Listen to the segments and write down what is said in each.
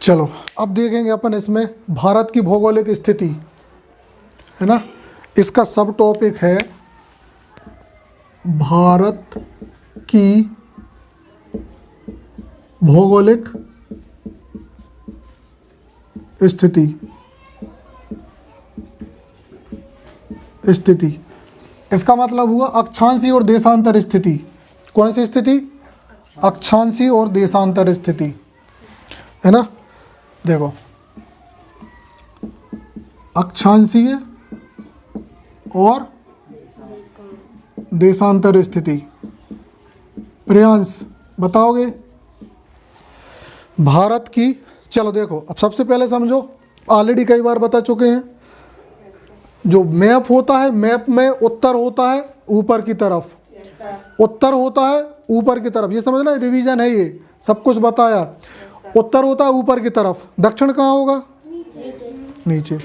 चलो अब देखेंगे अपन इसमें भारत की भौगोलिक स्थिति, है ना। इसका सब टॉपिक है भारत की भौगोलिक स्थिति। इसका मतलब हुआ अक्षांशीय और देशांतर स्थिति। कौन सी स्थिति? अक्षांशीय और देशांतर स्थिति, है ना। देखो, अक्षांशीय और देशांतर स्थिति। प्रियांश बताओगे भारत की? चलो देखो, अब सबसे पहले समझो, ऑलरेडी कई बार बता चुके हैं, जो मैप होता है, मैप में उत्तर होता है ऊपर की तरफ, उत्तर होता है ऊपर की तरफ, ये समझना, रिवीजन है ये, सब कुछ बताया। उत्तर होता है ऊपर की तरफ, दक्षिण कहाँ होगा? नीचे।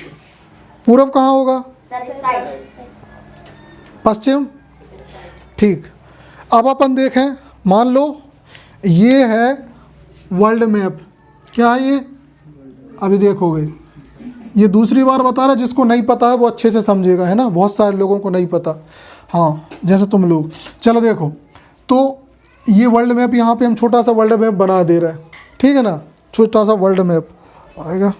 पूर्व कहाँ होगा? पश्चिम। ठीक, अब अपन देखें, मान लो ये है वर्ल्ड मैप। क्या है ये? अभी देखोगे, ये दूसरी बार बता रहा है, जिसको नहीं पता है वो अच्छे से समझेगा, है ना। बहुत सारे लोगों को नहीं पता, हाँ, जैसे तुम लोग। चलो देखो, तो ये वर्ल्ड मैप, यहाँ पे हम छोटा सा वर्ल्ड मैप बना दे रहे हैं, ठीक है ना। छोटा सा वर्ल्ड मैप आएगा,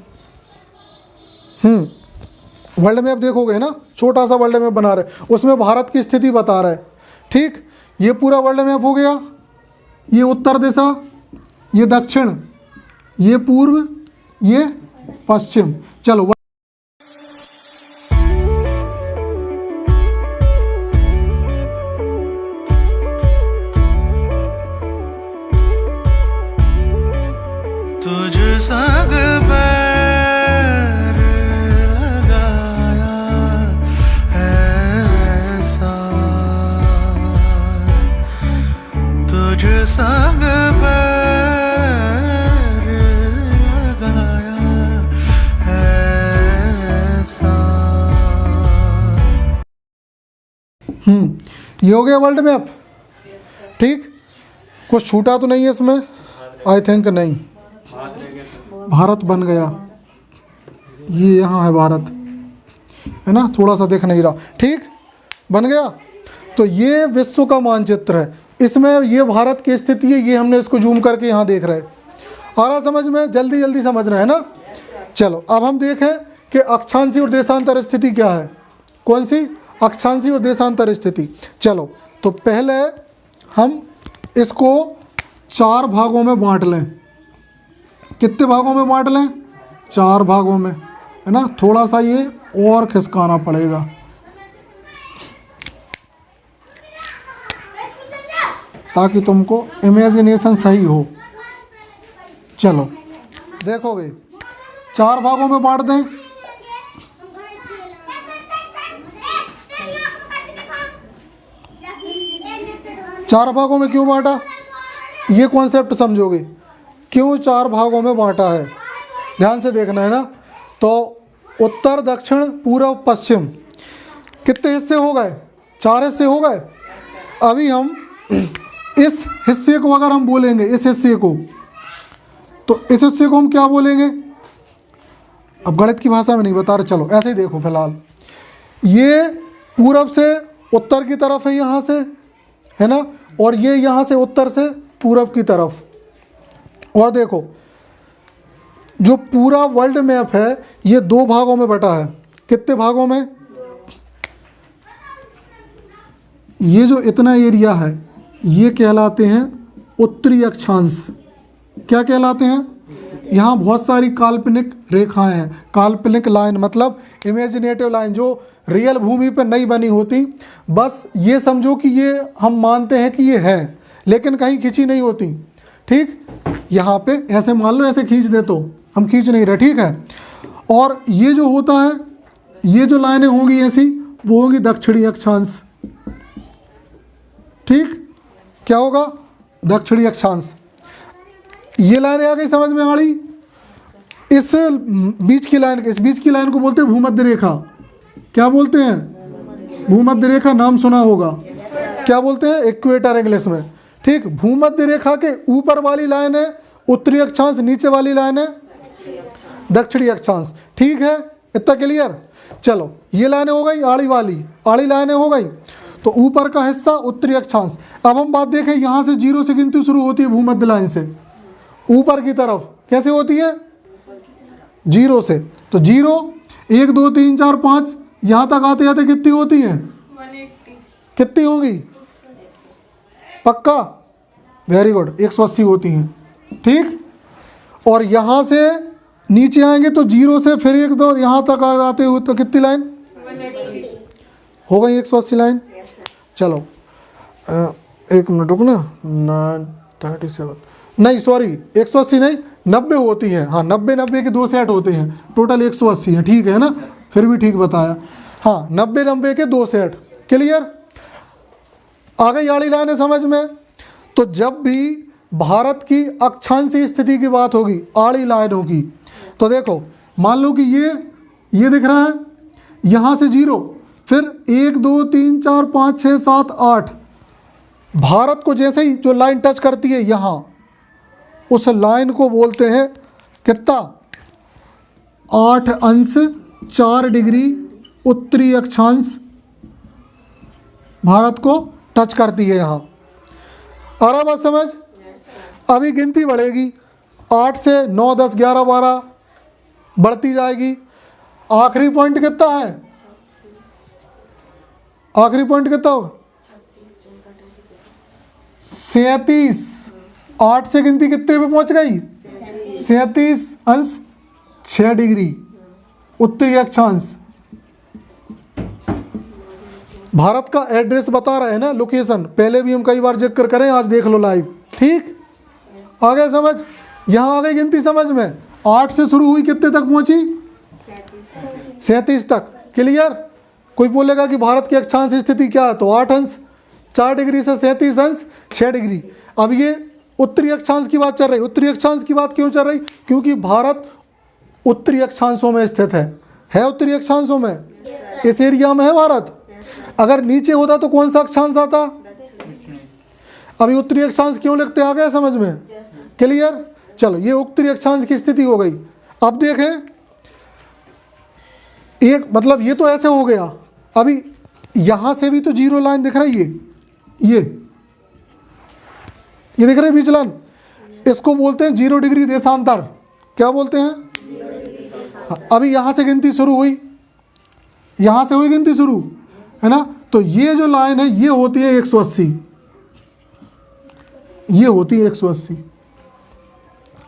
वर्ल्ड मैप देखोगे ना, छोटा सा वर्ल्ड मैप बना रहे, उसमें भारत की स्थिति बता रहा है, ठीक। ये पूरा वर्ल्ड मैप हो गया, ये उत्तर दिशा, ये दक्षिण, ये पूर्व, ये पश्चिम। चलो तुझ संग पैर लगाया ऐसा, तुझ संग पैर लगाया ऐसा। ये हो गया वर्ल्ड मैप, ठीक। कुछ छूटा तो नहीं है इसमें? आई थिंक नहीं। भारत बन गया, ये यहाँ है भारत, है ना, थोड़ा सा दिख नहीं रहा, ठीक, बन गया। तो ये विश्व का मानचित्र है, इसमें ये भारत की स्थिति है, ये हमने इसको जूम करके यहाँ देख रहे हैं। आ रहा समझ में? जल्दी जल्दी समझना है ना। चलो अब हम देखें कि अक्षांशीय और देशांतर स्थिति क्या है। कौन सी? अक्षांशीय और देशांतर स्थिति। चलो, तो पहले हम इसको 4 भागों में बांट लें। कितने भागों में बांट लें? 4 भागों में, है ना। थोड़ा सा ये और खिसकाना पड़ेगा, ताकि तुमको इमेजिनेशन सही हो। चलो देखोगे, 4 भागों में बांट दें। चार भागों में क्यों बांटा? ये कॉन्सेप्ट समझोगे, क्यों 4 भागों में बांटा है, ध्यान से देखना है ना। तो उत्तर, दक्षिण, पूर्व, पश्चिम, कितने हिस्से हो गए? 4 हिस्से हो गए। अभी हम इस हिस्से को अगर हम बोलेंगे, इस हिस्से को, तो इस हिस्से को हम क्या बोलेंगे? अब गणित की भाषा में नहीं बता रहे, चलो ऐसे ही देखो फिलहाल। ये पूर्व से उत्तर की तरफ है, यहाँ से, है ना, और ये यहाँ से उत्तर से पूर्व की तरफ। और देखो, जो पूरा वर्ल्ड मैप है ये 2 भागों में बटा है। कितने भागों में? ये जो इतना एरिया है ये कहलाते हैं उत्तरी अक्षांश। क्या कहलाते हैं? यहाँ बहुत सारी काल्पनिक रेखाएं हैं। काल्पनिक लाइन मतलब इमेजिनेटिव लाइन, जो रियल भूमि पर नहीं बनी होती। बस ये समझो कि ये हम मानते हैं कि ये है, लेकिन कहीं खींची नहीं होती, ठीक। यहाँ पे ऐसे मान लो, ऐसे खींच दे, तो हम खींच नहीं रहे, ठीक है। और ये जो होता है, ये जो लाइनें होंगी ऐसी, वो होंगी दक्षिणी अक्षांश, ठीक। क्या होगा? दक्षिणी अक्षांश। ये लाइनें आ गई समझ में? आ रही? इस बीच की लाइन, इस बीच की लाइन को बोलते हैं भूमध्य रेखा। क्या बोलते हैं? भूमध्य रेखा, नाम सुना होगा। क्या बोलते हैं? इक्वेटर इंग्लिश में, ठीक। भूमध्य रेखा के ऊपर वाली लाइन है उत्तरी अक्षांश, नीचे वाली लाइन है दक्षिणी अक्षांश। ठीक है, इतना क्लियर। चलो ये लाइनें हो गई आड़ी वाली, आड़ी लाइनें हो गई। तो ऊपर का हिस्सा उत्तरी अक्षांश। अब हम बात देखें, यहाँ से 0 से गिनती शुरू होती है भूमध्य लाइन से ऊपर की तरफ। कैसे होती है? 0 से। तो 0 1 2 3 4 5 यहाँ तक आते आते कितनी होती हैं? 180। कितनी होंगी? पक्का? वेरी गुड, 180 होती हैं। ठीक। और यहाँ से नीचे आएंगे तो 0 से फिर 1 2 यहाँ तक आते हुए तो कितनी लाइन 180 हो गई? 180 लाइन। चलो 1 मिनट रुकना। 937 नहीं, सॉरी 180 नहीं, 90 होती हैं। हाँ 90 के 2 सेट होते हैं, टोटल 180 हैं। ठीक है ना, फिर भी ठीक बताया। हाँ 90 के 2 सेट। क्लियर? आ गई आड़ी लाइनें समझ में? तो जब भी भारत की अक्षांशीय स्थिति की बात होगी आड़ी लाइनों की, तो देखो मान लो कि ये दिख रहा है, यहाँ से 0, फिर 1 2 3 4 5 6 7 8, भारत को जैसे ही जो लाइन टच करती है यहाँ, उस लाइन को बोलते हैं कितना? 8 अंश 4 डिग्री उत्तरी अक्षांश भारत को टच करती है यहाँ। आ रहा बात समझ? अभी गिनती बढ़ेगी, 8 से 9 10 11 12 बढ़ती जाएगी। आखिरी पॉइंट कितना है? आखिरी पॉइंट कितना होगा? 37। 8 से गिनती कितने पे पहुंच गई? 37 अंश 6 डिग्री उत्तरी अक्षांश। भारत का एड्रेस बता रहे हैं ना, लोकेशन। पहले भी हम कई बार जिक्र करें, आज देख लो लाइव। ठीक, आ गए समझ? यहाँ आ गई गिनती समझ में? 8 से शुरू हुई, कितने तक पहुंची? 37 तक। क्लियर? कोई बोलेगा कि भारत की अक्षांश स्थिति क्या है, तो 8 अंश 4 डिग्री से 37 अंश 6 डिग्री। अब ये उत्तरी अक्षांश की बात चल रही। उत्तरी अक्षांश की बात क्यों चल रही? क्योंकि भारत उत्तरी अक्षांशों में स्थित है उत्तरी अक्षांशों में, इस एरिया में है भारत। अगर नीचे होता तो कौन सा अक्षांश आता? अभी उत्तरी अक्षांश क्यों लिखते? आ गया समझ में? क्लियर? चलो ये उत्तरी अक्षांश की स्थिति हो गई। अब देखें, एक मतलब ये तो ऐसे हो गया। अभी यहां से भी तो 0 लाइन दिख रही है, ये दिख रही है बीच लाइन, इसको बोलते हैं 0 डिग्री देशांतर। क्या बोलते हैं? हाँ, अभी यहां से गिनती शुरू हुई, यहां से हुई गिनती शुरू, है ना? तो ये जो लाइन है ये होती है 180, ये होती है 180।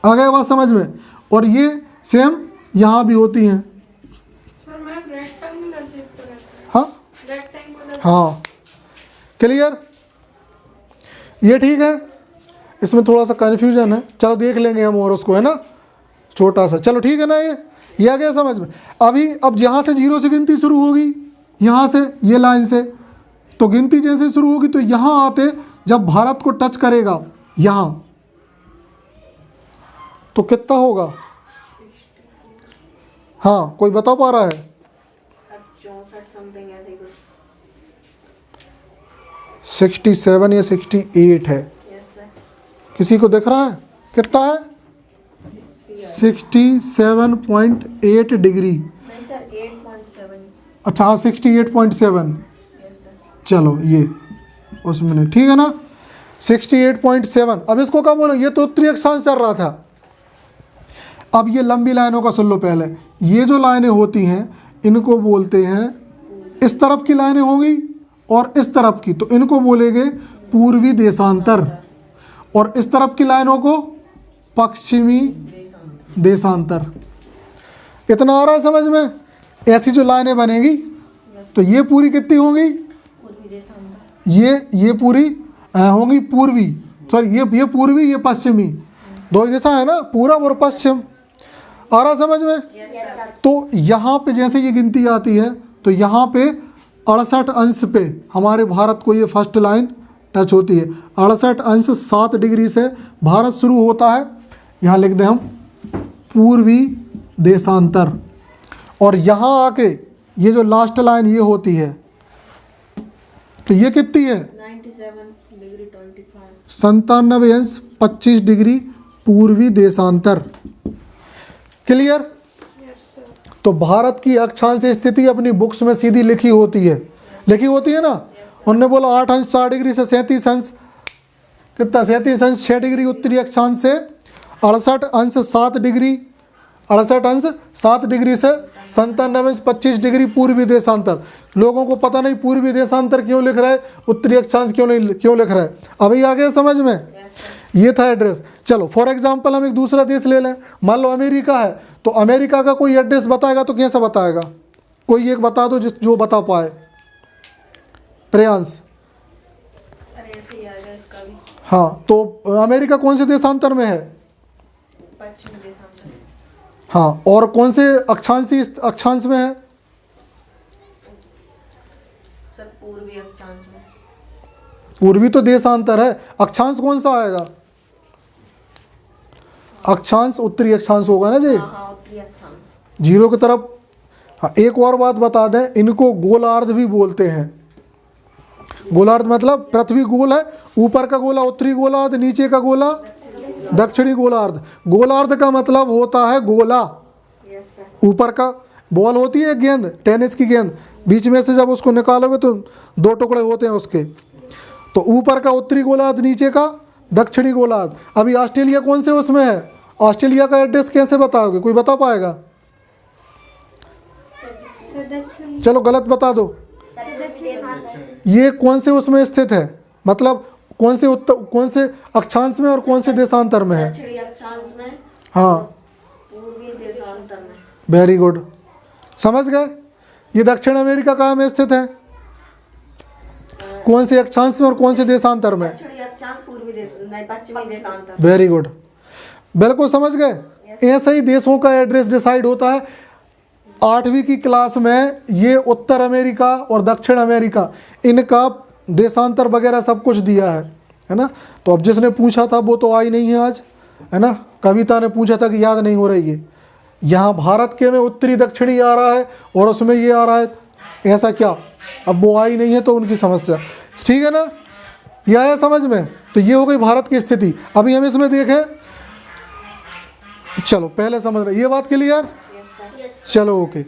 आ गया बात समझ में? और ये सेम यहां भी होती हैं। सर मैं रेक्टेंगुलर शेप पर रहता है। हाँ रेक्टेंगुलर। हाँ, क्लियर? ये ठीक है। इसमें थोड़ा सा कन्फ्यूजन है, चलो देख लेंगे हम और उसको, है ना, छोटा सा। चलो ठीक है ना, ये आ गया समझ में? अभी अब यहाँ से 0 से गिनती शुरू होगी, यहाँ से ये लाइन से, तो गिनती जैसे शुरू होगी तो यहाँ आते जब भारत को टच करेगा यहाँ, तो कितना होगा? हाँ, कोई बता पा रहा है? 64 समथिंग ऐसे ही कुछ। 67 या 68 है। Yes sir. किसी को दिख रहा है कितना है? 67.8 डिग्री। नहीं सर 8.7। अच्छा हाँ 68.7। Yes sir. चलो ये उसमें नहीं, ठीक है ना, 68.7। अब इसको क्या बोलो? ये तो उत्तरी अक्षांश चल रहा था। अब ये लंबी लाइनों का सुन लो पहले। ये जो लाइनें होती हैं इनको बोलते हैं, इस तरफ की लाइनें होंगी और इस तरफ की, तो इनको बोलेंगे पूर्वी देशांतर, और इस तरफ की लाइनों को पश्चिमी देशांतर। इतना आ रहा है समझ में? ऐसी जो लाइनें बनेगी तो ये पूरी कितनी होंगी? पूर्वी देशांतर। ये पूरी होंगी पूर्वी, सॉरी ये पूर्वी, ये पश्चिमी, दो दिशा है ना, पूरब और पश्चिम। आ रहा समझ में? तो यहाँ पे जैसे ये गिनती आती है तो यहाँ पे 68 अंश पे हमारे भारत को ये फर्स्ट लाइन टच होती है। 68 अंश 7 डिग्री से भारत शुरू होता है। यहाँ लिख दें हम पूर्वी देशांतर, और यहाँ आके ये जो लास्ट लाइन ये होती है, तो ये कितनी है? 97 डिग्री 25। 97 अंश 25 डिग्री पूर्वी देशांतर। क्लियर? तो भारत की अक्षांश स्थिति अपनी बुक्स में सीधी लिखी होती है ना। उन्होंने बोला 8 अंश 4 डिग्री से 37 अंश कितना 37 अंश 6 डिग्री उत्तरी अक्षांश से 68 अंश 7 डिग्री 68 अंश 7 डिग्री से 97 अंश 25 डिग्री पूर्वी देशांतर। लोगों को पता नहीं पूर्वी देशांतर क्यों लिख रहा है, उत्तरी अक्षांश क्यों लिख रहा है। अभी आ गया समझ में। ये था एड्रेस। चलो फॉर एग्जांपल हम एक दूसरा देश ले लें, मान लो अमेरिका है, तो अमेरिका का कोई एड्रेस बताएगा तो कैसे बताएगा, कोई एक बता दो जो बता पाए। प्रियांश। अरे ऐसे ही आ गया इसका भी। हाँ, तो अमेरिका कौन से देशांतर में है? पश्चिमी देशांतर। हाँ, और कौन से अक्षांश में है? सर पूर्वी अक्षांश में। पूर्वी तो देशांतर है, अक्षांश कौन सा आएगा? अक्षांश उत्तरी अक्षांश होगा ना जी। हाँ उत्तरी अक्षांश। जीरो की तरफ। हाँ, एक और बात बता दें, इनको गोलार्ध भी बोलते हैं। गोलार्ध मतलब पृथ्वी गोल है, ऊपर का गोला उत्तरी गोलार्ध, नीचे का गोला दक्षिणी गोलार्ध। गोलार्ध का मतलब होता है गोला। Yes sir. ऊपर का बॉल होती है गेंद, टेनिस की गेंद, बीच में से जब उसको निकालोगे तो 2 टुकड़े होते हैं उसके। तो ऊपर का उत्तरी गोलार्ध, नीचे का दक्षिणी गोलार्ध। अभी ऑस्ट्रेलिया कौन से उसमें है? ऑस्ट्रेलिया का एड्रेस कैसे बताओगे, कोई बता पाएगा? चलो गलत बता दो। ये कौन से उसमें स्थित है, मतलब कौन से अक्षांश में और कौन से देशांतर में है? दक्षिणी अक्षांश में। हाँ, पूर्वी देशांतर में। वेरी गुड, समझ गए। ये दक्षिण अमेरिका कहाँ में स्थित है, कौन से अक्षांश में और कौन से देशांतर में? दक्षिणी अक्षांश नहीं पश्चिमी देशांतर। वेरी गुड, बिल्कुल समझ गए। ऐसे ही देशों का एड्रेस डिसाइड होता है। 8वीं की क्लास में ये उत्तर अमेरिका और दक्षिण अमेरिका, इनका देशांतर वगैरह सब कुछ दिया है ना। तो अब जिसने पूछा था वो तो आई नहीं है आज, है ना। कविता ने पूछा था कि याद नहीं हो रही है। यहाँ भारत के में उत्तरी दक्षिणी आ रहा है और उसमें ये आ रहा है, ऐसा क्या? अब वो आई नहीं है तो उनकी समस्या, ठीक है ना। यह आया समझ में। तो ये हो गई भारत की स्थिति। अभी हम इसमें देखें, चलो पहले समझ रहे, ये बात क्लियर? चलो ओके।